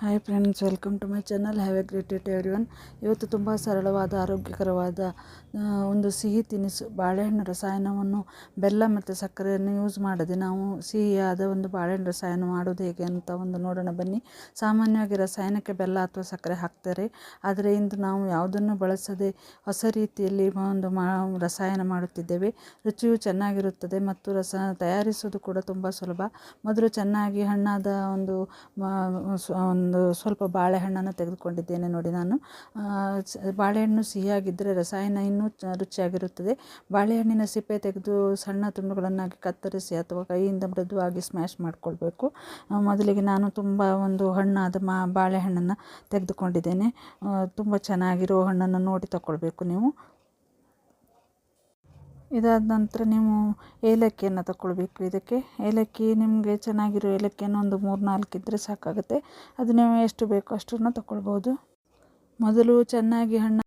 Hi friends, welcome to my channel. Have a great day everyone. ಇವತ್ತು ತುಂಬ ಸರಳವಾದ ಆರೋಗ್ಯಕರವಾದ ಒಂದು ಸಿಹಿ ತಿನಿಸು ಬಾಳೆಹಣ್ಣು ರಸಾಯನವನ್ನು ಬೆಲ್ಲ ಮತ್ತು ಸಕ್ಕರೆಯನ್ನು ಯೂಸ್ ಮಾಡದೆ ನಾವು ಸಿಹಿಯಾದ ಒಂದು ಬಾಳೆಹಣ್ಣು ರಸಾಯನ ಮಾಡೋದು ಹೇಗೆ ಅಂತ ನೋಡೋಣ ಬನ್ನಿ. ಸಾಮಾನ್ಯವಾಗಿ ರಸಾಯನಕ್ಕೆ ಬೆಲ್ಲ ಅಥವಾ ಸಕ್ಕರೆ ಹಾಕ್ತಾರೆ, ಆದರೆ ಇಂದು ನಾವು ಯಾವುದನ್ನು ಬಳಸದೆ ಹೊಸ ರೀತಿಯಲ್ಲಿ ರಸಾಯನ ಮಾಡುತ್ತಿದ್ದೇವೆ. ರುಚಿಯು ಚೆನ್ನಾಗಿರುತ್ತದೆ ಮತ್ತು ತಯಾರಿಸುವುದು ಕೂಡ ತುಂಬ ಸುಲಭ. ಮೊದಲು ಚೆನ್ನಾಗಿ ಹಣ್ಣಾದ ಒಂದು ಸ್ವಲ್ಪ ಬಾಳೆಹಣ್ಣನ್ನು ತೆಗೆದುಕೊಂಡಿದ್ದೇನೆ. ನೋಡಿ, ನಾನು ಬಾಳೆಹಣ್ಣು ಸಿಹಿಯಾಗಿದ್ದರೆ ರಸಾಯನ ಇನ್ನೂ ರುಚಿಯಾಗಿರುತ್ತದೆ. ಬಾಳೆಹಣ್ಣಿನ ಸಿಪ್ಪೆ ತೆಗೆದು ಸಣ್ಣ ತುಂಡುಗಳನ್ನಾಗಿ ಕತ್ತರಿಸಿ ಅಥವಾ ಕೈಯಿಂದ ಮೃದುವಾಗಿ ಸ್ಮ್ಯಾಶ್ ಮಾಡಿಕೊಳ್ಬೇಕು. ಮೊದಲಿಗೆ ನಾನು ತುಂಬ ಒಂದು ಹಣ್ಣಾದ ಬಾಳೆಹಣ್ಣನ್ನು ತೆಗೆದುಕೊಂಡಿದ್ದೇನೆ. ತುಂಬ ಚೆನ್ನಾಗಿರೋ ಹಣ್ಣನ್ನು ನೋಡಿ ತಗೊಳ್ಬೇಕು ನೀವು. ಇದಾದ ನಂತರ ನೀವು ಏಲಕ್ಕಿಯನ್ನು ತಗೊಳ್ಬೇಕು. ಇದಕ್ಕೆ ಏಲಕ್ಕಿ ನಿಮಗೆ ಚೆನ್ನಾಗಿರೋ ಏಲಕ್ಕಿಯನ್ನು ಒಂದು 3-4 ಇದ್ದರೆ ಸಾಕಾಗುತ್ತೆ. ಅದು ನೀವು ಎಷ್ಟು ಬೇಕೋ ಅಷ್ಟನ್ನು ತಗೊಳ್ಬೋದು. ಮೊದಲು ಚೆನ್ನಾಗಿ